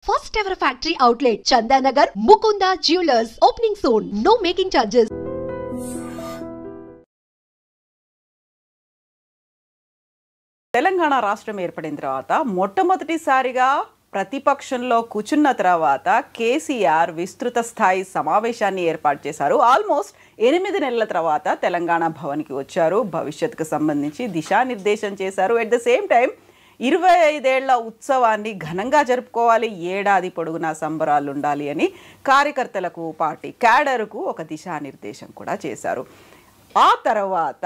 First ever factory outlet, Chandanagar, Mukunda Jewelers, opening soon. No making charges. Telangana రాష్ట్రం ఏర్పడిన తర్వాత మొట్టమొదటిసారిగా ప్రతిపక్షంలో కూర్చున్న తర్వాత కేసీఆర్ విస్తృత స్థాయి సమావేశాన్ని ఏర్పాటు చేశారు. ఆల్మోస్ట్ 8 నెలల తర్వాత తెలంగాణ భవన్కి వచ్చారు. భవిష్యత్తుకు సంబంధించి దిశానిర్దేశం చేశారు. ఎట్ ద సేమ్ టైం 25 ఏళ్ల ఉత్సవాన్ని ఘనంగా జరుపుకోవాలి, ఏడాది పొడుగునా సంబరాలు ఉండాలి అని కార్యకర్తలకు, పార్టీ క్యాడర్కు ఒక దిశానిర్దేశం కూడా చేశారు. ఆ తర్వాత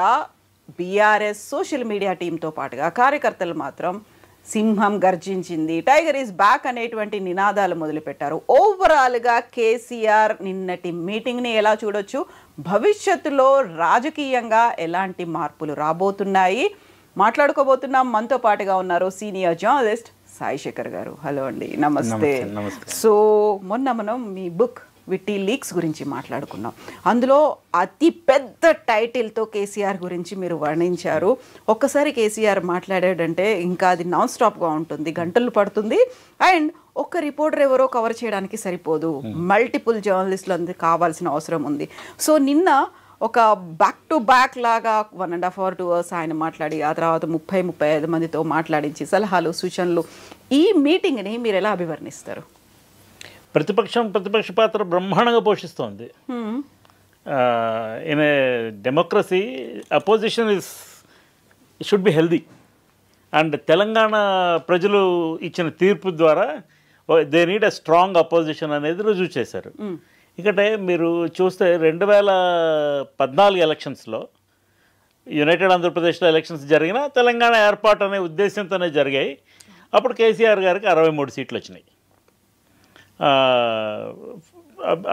బీఆర్ఎస్ సోషల్ మీడియా టీంతో పాటుగా కార్యకర్తలు మాత్రం సింహం గర్జించింది, టైగర్ ఈజ్ బ్యాక్ అనేటువంటి నినాదాలు మొదలుపెట్టారు. ఓవరాల్గా కేసీఆర్ నిన్నటి మీటింగ్ని ఎలా చూడొచ్చు, భవిష్యత్తులో రాజకీయంగా ఎలాంటి మార్పులు రాబోతున్నాయి మాట్లాడుకోబోతున్నాం. మనతో పాటుగా ఉన్నారు సీనియర్ జర్నలిస్ట్ సాయి శేఖర్ గారు. హలో అండి, నమస్తే. సో మొన్న మనం మీ బుక్ విట్టి లీక్స్ గురించి మాట్లాడుకున్నాం. అందులో అతి పెద్ద టైటిల్తో కేసీఆర్ గురించి మీరు వర్ణించారు. ఒక్కసారి కేసీఆర్ మాట్లాడాడంటే ఇంకా అది నాన్ స్టాప్గా ఉంటుంది, గంటలు పడుతుంది. అండ్ ఒక్క రిపోర్టర్ ఎవరో కవర్ చేయడానికి సరిపోదు, మల్టిపుల్ జర్నలిస్టులు అందరికి కావాల్సిన అవసరం ఉంది. సో నిన్న ఒక బ్యాక్ టు బ్యాక్ లాగా 1.5 or 2 hours ఆయన మాట్లాడి ఆ తర్వాత 30-35 మందితో మాట్లాడించి సలహాలు, సూచనలు, ఈ మీటింగ్ని మీరు ఎలా అభివర్ణిస్తారు? ప్రతిపక్ష పాత్ర బ్రహ్మాండంగా పోషిస్తోంది. In a democracy opposition should be healthy. And Telangana ప్రజలు ఇచ్చిన తీర్పు ద్వారా they need a strong opposition అనేది రుజువు చేశారు. ఇక్కడ మీరు చూస్తే 2014 ఎలక్షన్స్లో యునైటెడ్ ఆంధ్రప్రదేశ్లో ఎలక్షన్స్ జరిగినా తెలంగాణ ఏర్పాటు అనే ఉద్దేశంతోనే జరిగాయి. అప్పుడు కేసీఆర్ గారికి 63 సీట్లు వచ్చినాయి.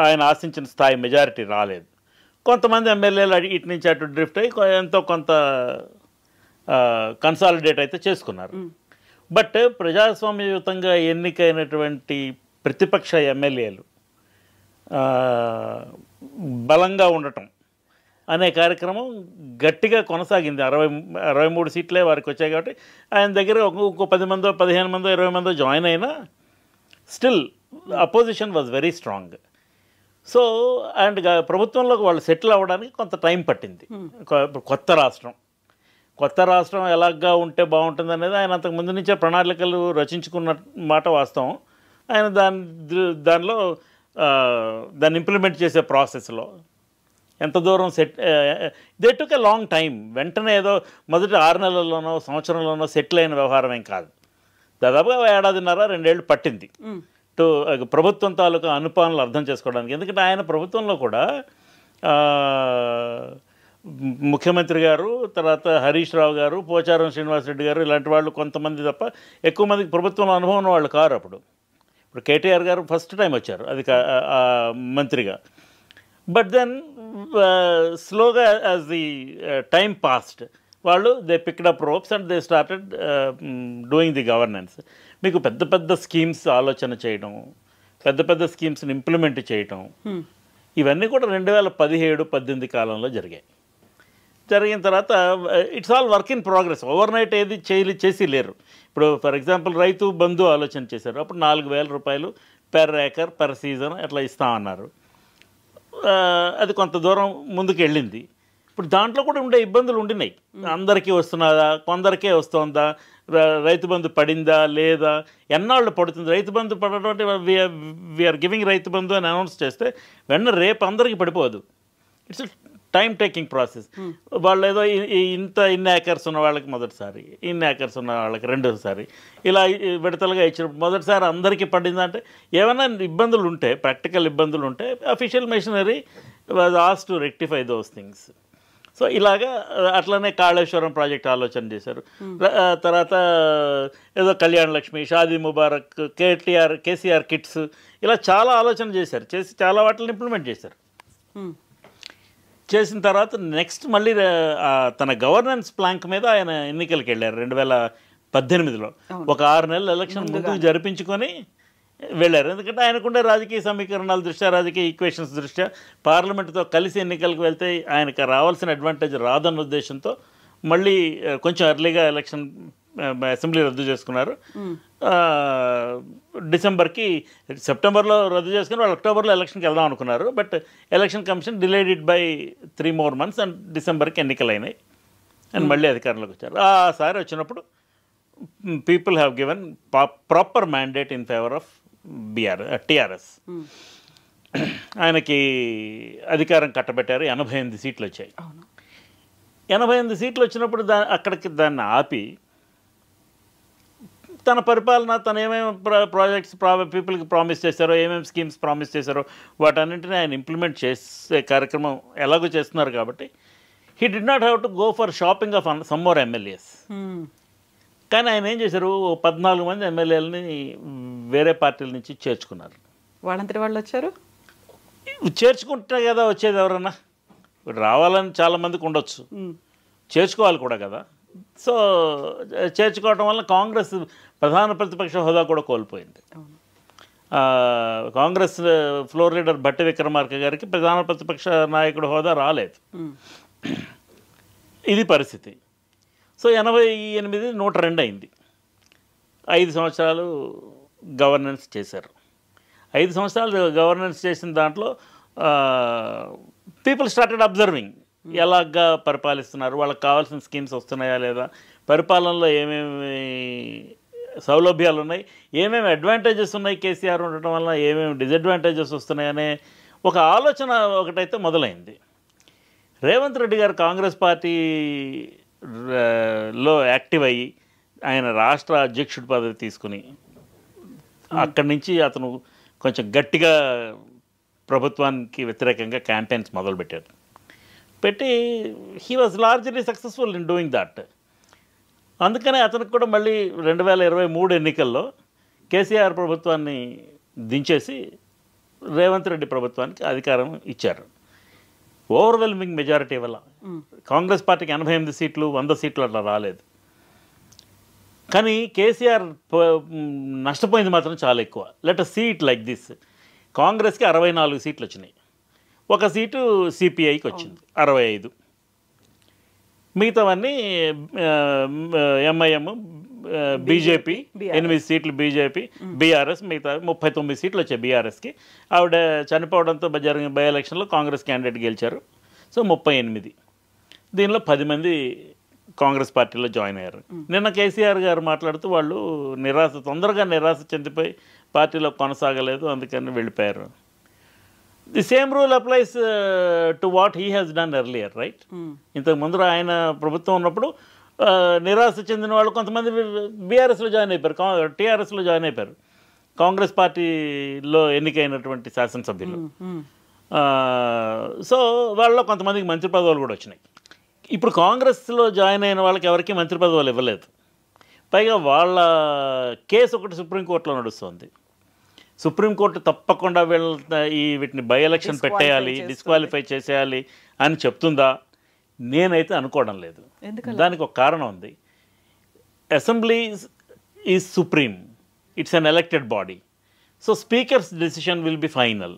ఆయన ఆశించిన స్థాయి మెజారిటీ రాలేదు. కొంతమంది ఎమ్మెల్యేలు ఇటు నుంచి అటు డ్రిఫ్ట్ అయ్యి ఎంతో కొంత కన్సాలిడేట్ అయితే చేసుకున్నారు. బట్ ప్రజాస్వామ్యయుతంగా ఎన్నికైనటువంటి ప్రతిపక్ష ఎమ్మెల్యేలు బలంగా ఉండటం అనే కార్యక్రమం గట్టిగా కొనసాగింది. 63 సీట్లే వారికి వచ్చాయి కాబట్టి ఆయన దగ్గర ఒక 10 మందో 15 మందో 20 మందో జాయిన్ అయినా still opposition was very strong. So and ప్రభుత్వంలోకి వాళ్ళు సెటిల్ అవ్వడానికి కొంత టైం పట్టింది. కొత్త రాష్ట్రం ఎలాగా ఉంటే బాగుంటుంది అనేది ఆయన అంతకు ముందు నుంచే ప్రణాళికలు రచించుకున్న మాట వాస్తవం. ఆయన దానిలో దాన్ని ఇంప్లిమెంట్ చేసే ప్రాసెస్లో ఎంత దూరం they took a long time. వెంటనే ఏదో మొదటి 6 నెలల్లోనో సంవత్సరంలోనో సెటిల్ అయిన వ్యవహారం ఏం కాదు. దాదాపుగా 1.5-2 ఏళ్ళు పట్టింది ప్రభుత్వం తాలూకా అనుపాలనలు అర్థం చేసుకోవడానికి. ఎందుకంటే ఆయన ప్రభుత్వంలో కూడా ముఖ్యమంత్రి గారు, తర్వాత హరీష్ రావు గారు, పోచారం శ్రీనివాసరెడ్డి గారు ఇలాంటి వాళ్ళు కొంతమంది తప్ప ఎక్కువ మందికి ప్రభుత్వంలో అనుభవం ఉన్న వాళ్ళు కారు. ఇప్పుడు కేటీఆర్ గారు ఫస్ట్ టైం వచ్చారు అది మంత్రిగా. బట్ దెన్ స్లోగా యాజ్ ది టైం పాస్డ్ వాళ్ళు they picked up ropes and they started doing the governance. మీకు పెద్ద పెద్ద స్కీమ్స్ ఆలోచన చేయడం, పెద్ద స్కీమ్స్ని ఇంప్లిమెంట్ చేయటం, ఇవన్నీ కూడా 2017-18 కాలంలో జరిగాయి. జరిగిన తర్వాత it's all work in progress. Over night ఏది చేసి లేరు. ఇప్పుడు ఫర్ ఎగ్జాంపుల్ రైతు బంధు ఆలోచన చేశారు. అప్పుడు 4,000 రూపాయలు పెర్ ఏకర్ పెర్ సీజన్ అట్లా ఇస్తామన్నారు. అది కొంత దూరం ముందుకు వెళ్ళింది. ఇప్పుడు దాంట్లో కూడా ఉండే ఇబ్బందులు ఉండినాయి. అందరికీ వస్తున్నదా, కొందరికే వస్తుందా, రైతు బంధు పడిందా లేదా, ఎన్నాళ్ళు పడుతుంది రైతు బంధు పడడం అంటే వీఆర్ గివింగ్ రైతు బంధు అని అనౌన్స్ చేస్తే వెంటనే రేపు అందరికీ పడిపోదు. It's time taking process. వాళ్ళు ఏదో ఇన్ని ఏకర్స్ ఉన్న వాళ్ళకి మొదటిసారి, ఇన్ని ఏకర్స్ ఉన్న వాళ్ళకి రెండోసారి, ఇలా విడతలుగా ఇచ్చినప్పుడు మొదటిసారి అందరికీ పడిందంటే ఏమైనా ఇబ్బందులు ఉంటే, ప్రాక్టికల్ ఇబ్బందులు ఉంటే official machinery was asked to rectify those things. So ఇలాగా అట్లనే కాళేశ్వరం ప్రాజెక్ట్ ఆలోచన చేశారు. తర్వాత ఏదో కళ్యాణ లక్ష్మి, షాదీ ముబారక్, కేసీఆర్ కిట్స్, ఇలా చాలా ఆలోచన చేశారు. చేసి చాలా వాటిని ఇంప్లిమెంట్ చేశారు. చేసిన తర్వాత నెక్స్ట్ మళ్ళీ తన గవర్నెన్స్ ప్లాంక్ మీద ఆయన ఎన్నికలకు వెళ్ళారు 2018లో. ఒక 6 నెలల ఎలక్షన్ ముందుకు జరిపించుకొని వెళ్ళారు. ఎందుకంటే ఆయనకుండే రాజకీయ సమీకరణాల దృష్ట్యా, రాజకీయ ఈక్వేషన్స్ దృష్ట్యా పార్లమెంటుతో కలిసి ఎన్నికలకు వెళ్తే ఆయనకు రావాల్సిన అడ్వాంటేజ్ రాదన్న ఉద్దేశంతో మళ్ళీ కొంచెం ఎర్లీగా ఎలక్షన్ అసెంబ్లీ రద్దు చేసుకున్నారు. డిసెంబర్కి సెప్టెంబర్లో రద్దు చేసుకుని వాళ్ళు అక్టోబర్లో ఎలక్షన్కి వెళ్దాం అనుకున్నారు. But election commission delayed it by 3 more months and డిసెంబర్కి ఎన్నికలైనాయి అండ్ మళ్ళీ అధికారంలోకి వచ్చారు. సారి వచ్చినప్పుడు people have given proper mandate in favour of TRS. ఆయనకి అధికారం కట్టబెట్టారు. 88 సీట్లు వచ్చాయి. 88 సీట్లు వచ్చినప్పుడు అక్కడికి దాన్ని ఆపి తన పరిపాలన తను ఏమేమి ప్రాజెక్ట్స్ పీపుల్కి ప్రామిస్ చేశారో, ఏమేమి స్కీమ్స్ ప్రామిస్ చేశారో వాటన్నింటినీ ఆయన ఇంప్లిమెంట్ చేసే కార్యక్రమం ఎలాగో చేస్తున్నారు. కాబట్టి he did not have to go for shopping off some more MLAs. కానీ ఆయన ఏం చేశారు, 14 మంది ఎమ్మెల్యేలని వేరే పార్టీల నుంచి చేర్చుకున్నారు. వాళ్ళంతటి వాళ్ళు వచ్చారు. చేర్చుకుంటే కదా వచ్చేది ఎవరన్నా. రావాలని చాలామందికి ఉండొచ్చు, చేర్చుకోవాలి కూడా కదా. సో చేర్చుకోవటం వల్ల కాంగ్రెస్ ప్రధాన ప్రతిపక్ష హోదా కూడా కోల్పోయింది. కాంగ్రెస్ ఫ్లోర్ లీడర్ భట్టి విక్రమార్క గారికి ప్రధాన ప్రతిపక్ష నాయకుడు హోదా రాలేదు. ఇది పరిస్థితి. సో 88 102 అయింది. 5 సంవత్సరాలు గవర్నెన్స్ చేశారు. 5 సంవత్సరాలు గవర్నెన్స్ చేసిన దాంట్లో పీపుల్ స్టార్టెడ్ అబ్జర్వింగ్ ఎలాగా పరిపాలిస్తున్నారు, వాళ్ళకి కావాల్సిన స్కీమ్స్ వస్తున్నాయా లేదా, పరిపాలనలో ఏమేమి సౌలభ్యాలు ఉన్నాయి, ఏమేమి అడ్వాంటేజెస్ ఉన్నాయి కేసీఆర్ ఉండటం వల్ల, ఏమేమి డిసడ్వాంటేజెస్ వస్తున్నాయనే ఒక ఆలోచన ఒకటైతే మొదలైంది. రేవంత్ రెడ్డి గారు కాంగ్రెస్ పార్టీలో యాక్టివ్ అయ్యి ఆయన రాష్ట్ర అధ్యక్షుడి పదవి తీసుకుని అక్కడి నుంచి అతను కొంచెం గట్టిగా ప్రభుత్వానికి వ్యతిరేకంగా క్యాంపెయిన్స్ మొదలుపెట్టారు. పెట్టి he was largely successful in doing that. అందుకనే అతనికి కూడా మళ్ళీ 2023 ఎన్నికల్లో కేసీఆర్ ప్రభుత్వాన్ని దించేసి రేవంత్ రెడ్డి ప్రభుత్వానికి అధికారం ఇచ్చారు. ఓవర్వెల్మింగ్ మెజారిటీ వల్ల కాంగ్రెస్ పార్టీకి 88 సీట్లు 100 సీట్లు అట్లా రాలేదు. కానీ కేసీఆర్ నష్టపోయింది మాత్రం చాలా ఎక్కువ. Let us see it like this. కాంగ్రెస్కి 64 సీట్లు వచ్చినాయి, 1 సీటు సిపిఐకి వచ్చింది 65. మిగతావన్నీ ఎంఐఎం, బీజేపీ 8 సీట్లు, బీజేపీ, బీఆర్ఎస్ మిగతా 39 సీట్లు వచ్చాయి బీఆర్ఎస్కి. ఆవిడ చనిపోవడంతో జరిగిన బై ఎలక్షన్లో కాంగ్రెస్ క్యాండిడేట్ గెలిచారు. సో 38. దీనిలో 10 మంది కాంగ్రెస్ పార్టీలో జాయిన్ అయ్యారు. నిన్న కేసీఆర్ గారు మాట్లాడుతూ వాళ్ళు తొందరగా నిరాశ చెందిపోయి పార్టీలో కొనసాగలేదు, అందుకని వెళ్ళిపోయారు. The same rule applies to what he has done earlier, right? ఇంతకు ముందు ఆయన ప్రభుత్వం ఉన్నప్పుడు నిరాశ చెందిన వాళ్ళు కొంతమంది బీఆర్ఎస్లో జాయిన్ అయిపోయారు, టీఆర్ఎస్లో జాయిన్ అయిపోయారు, కాంగ్రెస్ పార్టీలో ఎన్నికైనటువంటి శాసనసభ్యులు. సో వాళ్ళలో కొంతమందికి మంత్రి పదవులు కూడా వచ్చినాయి. ఇప్పుడు కాంగ్రెస్లో జాయిన్ అయిన వాళ్ళకి ఎవరికి మంత్రి పదవులు ఇవ్వలేదు. పైగా వాళ్ళ కేసు ఒకటి సుప్రీంకోర్టులో నడుస్తుంది. సుప్రీంకోర్టు తప్పకుండా వీటిని బై ఎలక్షన్ పెట్టేయాలి, డిస్క్వాలిఫై చేసేయాలి అని చెప్తుందా? నేనైతే అనుకోవడం లేదు. దానికి ఒక కారణం ఉంది. Assembly is supreme, it's an elected body. So speaker's decision will be final.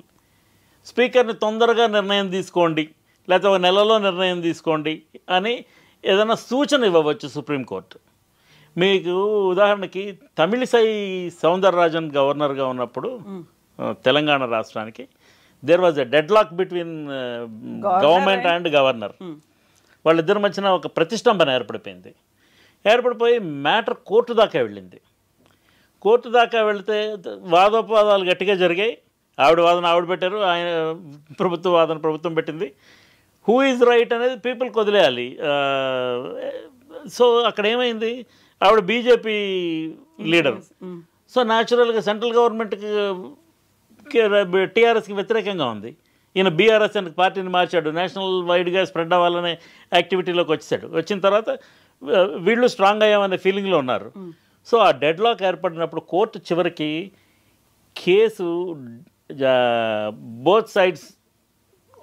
స్పీకర్ని తొందరగా నిర్ణయం తీసుకోండి, లేకపోతే ఒక నెలలో నిర్ణయం తీసుకోండి అని ఏదైనా సూచన ఇవ్వవచ్చు సుప్రీంకోర్టు. మీకు ఉదాహరణకి తమిళిసై సౌందరరాజన్ గవర్నర్గా ఉన్నప్పుడు తెలంగాణ రాష్ట్రానికి there was a dead lock between government and governor. వాళ్ళిద్దరి మధ్యన ఒక ప్రతిష్టంభన ఏర్పడిపోయి మ్యాటర్ కోర్టు దాకా వెళ్ళింది. కోర్టు దాకా వెళితే వాదోపవాదాలు గట్టిగా జరిగాయి. ఆవిడ వాదన ఆవిడ పెట్టారు, ఆయన ప్రభుత్వ వాదన ప్రభుత్వం పెట్టింది. హూ ఈజ్ రైట్ అనేది పీపుల్కి వదిలేయాలి. సో అక్కడ ఏమైంది, ఆవిడ బీజేపీ లీడర్. సో న్యాచురల్గా సెంట్రల్ గవర్నమెంట్కి టీఆర్ఎస్కి వ్యతిరేకంగా ఉంది. ఈయన బీఆర్ఎస్ అని పార్టీని మార్చాడు, నేషనల్ వైడ్గా స్ప్రెడ్ అవ్వాలనే యాక్టివిటీలోకి వచ్చాడు. వచ్చిన తర్వాత వీళ్ళు స్ట్రాంగ్ అయ్యామనే ఫీలింగ్లో ఉన్నారు. సో ఆ డెడ్ లాక్ ఏర్పడినప్పుడు కోర్టు చివరికి కేసు బోత్ సైడ్స్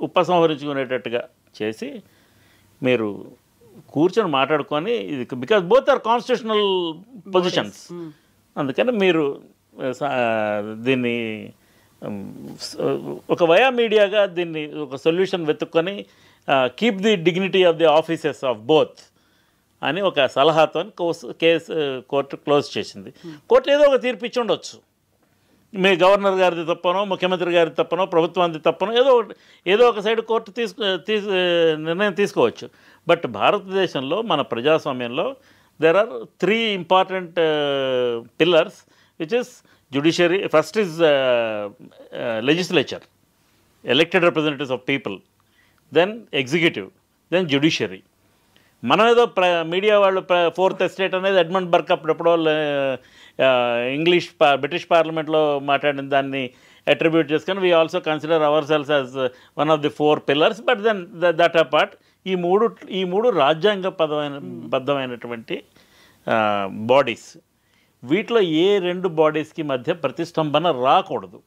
ఉపసంహరించుకునేటట్టుగా చేసి మీరు కూర్చొని మాట్లాడుకొని, ఇది because both are constitutional positions, అందుకని మీరు దీన్ని ఒక వయా మీడియాగా దీన్ని ఒక సొల్యూషన్ వెతుక్కొని keep the dignity of the offices of both అని ఒక సలహాతో కేసు కోర్టు క్లోజ్ చేసింది. కోర్టు ఏదో ఒక తీర్పు ఇచ్చి ఉండొచ్చు, మీ గవర్నర్ గారిది తప్పనో ముఖ్యమంత్రి గారిది తప్పనో ప్రభుత్వానికి తప్పనో ఏదో ఒక సైడ్ కోర్టు నిర్ణయం తీసుకోవచ్చు. బట్ భారతదేశంలో మన ప్రజాస్వామ్యంలో there are 3 important pillars, which is judiciary. First is legislature, elected representatives of people, then executive, then judiciary. మనం ఏదో మీడియా వాళ్ళు 4th ఎస్టేట్ అనేది ఎడ్మండ్ బర్క్ అప్పుడెప్పుడో బ్రిటిష్ పార్లమెంట్లో మాట్లాడిన దాన్ని అట్రిబ్యూట్ చేసుకొని we also consider ourselves as one of the 4 pillars. But then that apart ఈ మూడు రాజ్యాంగ బద్ధమైనటువంటి బాడీస్. వీటిలో ఏ 2 బాడీస్కి మధ్య ప్రతిష్టంభన రాకూడదు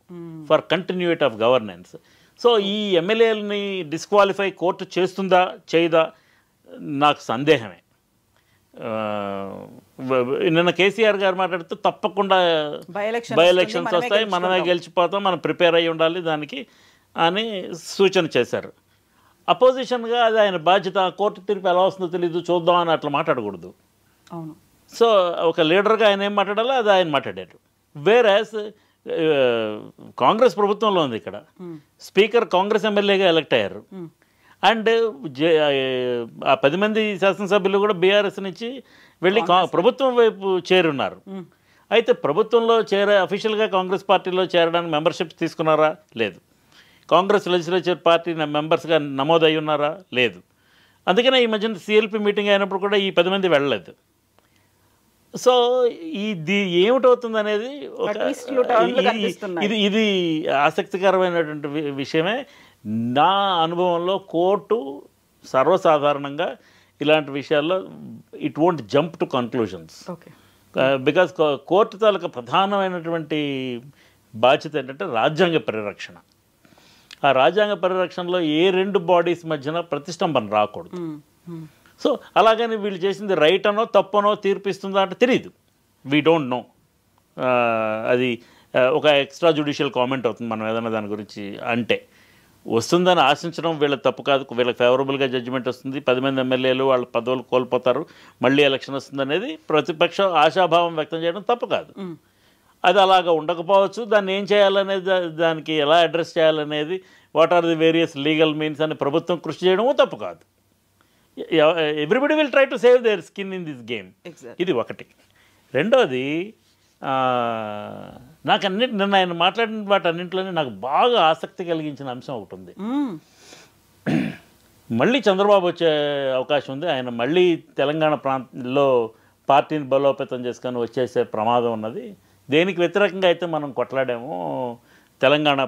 for continuity of governance. So ఈ ఎమ్మెల్యేలని డిస్క్వాలిఫై కోర్టు చేస్తుందా చేయదా నాకు సందేహమే. నిన్న కేసీఆర్ గారు మాట్లాడుతూ తప్పకుండా బై ఎలక్షన్స్ వస్తాయి, మనమే గెలిచిపోతాం, మనం ప్రిపేర్ అయ్యి ఉండాలి దానికి అని సూచన చేశారు. అపోజిషన్గా అది ఆయన బాధ్యత, కోర్టు తీర్పు ఎలా వస్తుందో తెలీదు చూద్దాం అని అట్లా మాట్లాడకూడదు. అవును. సో ఒక లీడర్గా ఆయన ఏం మాట్లాడాలో అది ఆయన మాట్లాడారు. వేరాస్ కాంగ్రెస్ ప్రభుత్వంలో ఉంది, ఇక్కడ స్పీకర్ కాంగ్రెస్ ఎమ్మెల్యేగా ఎలక్ట్ అయ్యారు. అండ్ ఆ 10 మంది శాసనసభ్యులు కూడా బీఆర్ఎస్ నుంచి వెళ్ళి ప్రభుత్వం వైపు చేరున్నారు. అయితే ప్రభుత్వంలో అఫీషియల్గా కాంగ్రెస్ పార్టీలో చేరడానికి మెంబర్షిప్ తీసుకున్నారా? లేదు. కాంగ్రెస్ లెజిస్లేచర్ పార్టీ మెంబర్స్గా నమోదయ్యి ఉన్నారా? లేదు. అందుకనే ఈ మధ్యన సిఎల్పి మీటింగ్ అయినప్పుడు కూడా ఈ 10 మంది వెళ్ళలేదు. సో ఇది ఏమిటవుతుంది అనేది ఇది ఆసక్తికరమైనటువంటి విషయమే. నా అనుభవంలో కోర్టు సర్వసాధారణంగా ఇలాంటి విషయాల్లో it won't jump to conclusions. Because court తాలూకా ప్రధానమైనటువంటి బాధ్యత ఏంటంటే రాజ్యాంగ పరిరక్షణ. ఆ రాజ్యాంగ పరిరక్షణలో ఏ 2 బాడీస్ మధ్యన ప్రతిష్టంభన రాకూడదు. సో అలాగని వీళ్ళు చేసింది రైట్ అనో తప్పనో తీర్పిస్తుందా అంటే తెలియదు. We don't no. అది ఒక ఎక్స్ట్రా జ్యుడిషియల్ కామెంట్ అవుతుంది మనం ఏదైనా దాని గురించి అంటే. వస్తుందని ఆశించడం వీళ్ళకి తప్పు కాదు, వీళ్ళకి ఫేవరబుల్గా జడ్జిమెంట్ వస్తుంది, 10 మంది ఎమ్మెల్యేలు వాళ్ళ పదవులు కోల్పోతారు, మళ్ళీ ఎలక్షన్ వస్తుంది అనేది ప్రతిపక్షం ఆశాభావం వ్యక్తం చేయడం తప్పు కాదు. అది అలాగా ఉండకపోవచ్చు. దాన్ని ఏం చేయాలనేది, దానికి ఎలా అడ్రస్ చేయాలనేది, what are the various legal means అని ప్రభుత్వం కృషి చేయడము తప్పు కాదు. Everybody will try to save their skin in this game. ఇది ఒకటి. రెండోది, నాకు నిన్న ఆయన మాట్లాడిన వాటన్నింటిలోనే నాకు బాగా ఆసక్తి కలిగించిన అంశం ఒకటి ఉంది. మళ్ళీ చంద్రబాబు వచ్చే అవకాశం ఉంది. ఆయన మళ్ళీ తెలంగాణ ప్రాంతంలో పార్టీని బలోపేతం చేసుకొని వచ్చేసే ప్రమాదం ఉన్నది. దేనికి వ్యతిరేకంగా అయితే మనం కొట్లాడామో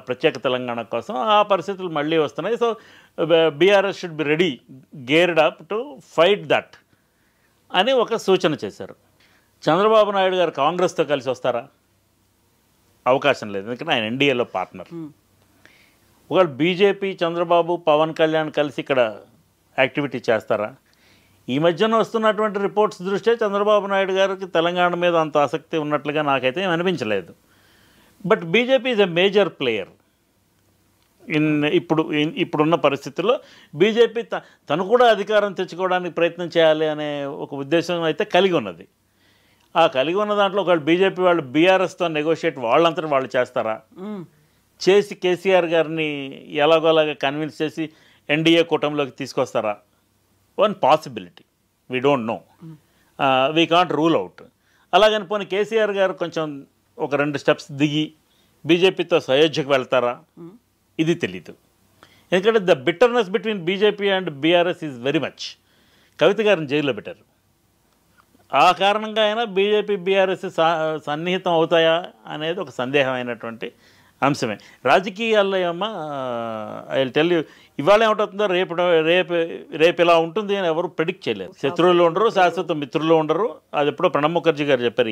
ప్రత్యేక తెలంగాణ కోసం, ఆ పరిస్థితులు మళ్ళీ వస్తున్నాయి. So BRS should be ready, geared up to fight that అని ఒక సూచన చేశారు. చంద్రబాబు నాయుడు గారు కాంగ్రెస్తో కలిసి వస్తారా? అవకాశం లేదు, ఎందుకంటే ఆయన ఎన్డీఏలో పార్ట్నర్. ఒకవేళ బీజేపీ, చంద్రబాబు, పవన్ కళ్యాణ్ కలిసి ఇక్కడ యాక్టివిటీ చేస్తారా? ఈ మధ్యన వస్తున్నటువంటి రిపోర్ట్స్ దృష్ట్యా చంద్రబాబు నాయుడు గారికి తెలంగాణ మీద అంత ఆసక్తి ఉన్నట్లుగా నాకైతే ఏం అనిపించలేదు. But BJP is a major player ఇప్పుడున్న పరిస్థితుల్లో. బీజేపీ తను కూడా అధికారం తెచ్చుకోవడానికి ప్రయత్నం చేయాలి అనే ఒక ఉద్దేశం అయితే కలిగి ఉన్నది. ఆ కలిగి ఉన్న దాంట్లో ఒకవేళ బీజేపీ వాళ్ళు బీఆర్ఎస్తో నెగోషియేట్ వాళ్ళంతా వాళ్ళు చేస్తారా? చేసి కేసీఆర్ గారిని ఎలాగోలాగా కన్విన్స్ చేసి ఎన్డీఏ కూటమిలోకి తీసుకొస్తారా? One possibility, we don't know, we can't rule out. అలాగని పోనీ కేసీఆర్ గారు కొంచెం ఒక 2 స్టెప్స్ దిగి బీజేపీతో సయోధ్యకు వెళ్తారా? ఇది తెలీదు. ఎందుకంటే the bitterness between BJP and BRS is very much. Kavitha గారిని జైల్లో పెట్టారు. ఆ కారణంగా అయినా బీజేపీ బీఆర్ఎస్ సన్నిహితం అవుతాయా అనేది ఒక సందేహమైనటువంటి అంశమే. రాజకీయాల్లో ఏమో ఐ విల్ టెల్ యూ, ఇవాళ ఏమిటవుతుందో రేపు ఇలా ఉంటుంది అని ఎవరు ప్రెడిక్ట్ చేయలేరు. శత్రువులు ఉండరు, శాశ్వత మిత్రులు ఉండరు. అది ఎప్పుడో ప్రణబ్ ముఖర్జీ గారు చెప్పారు.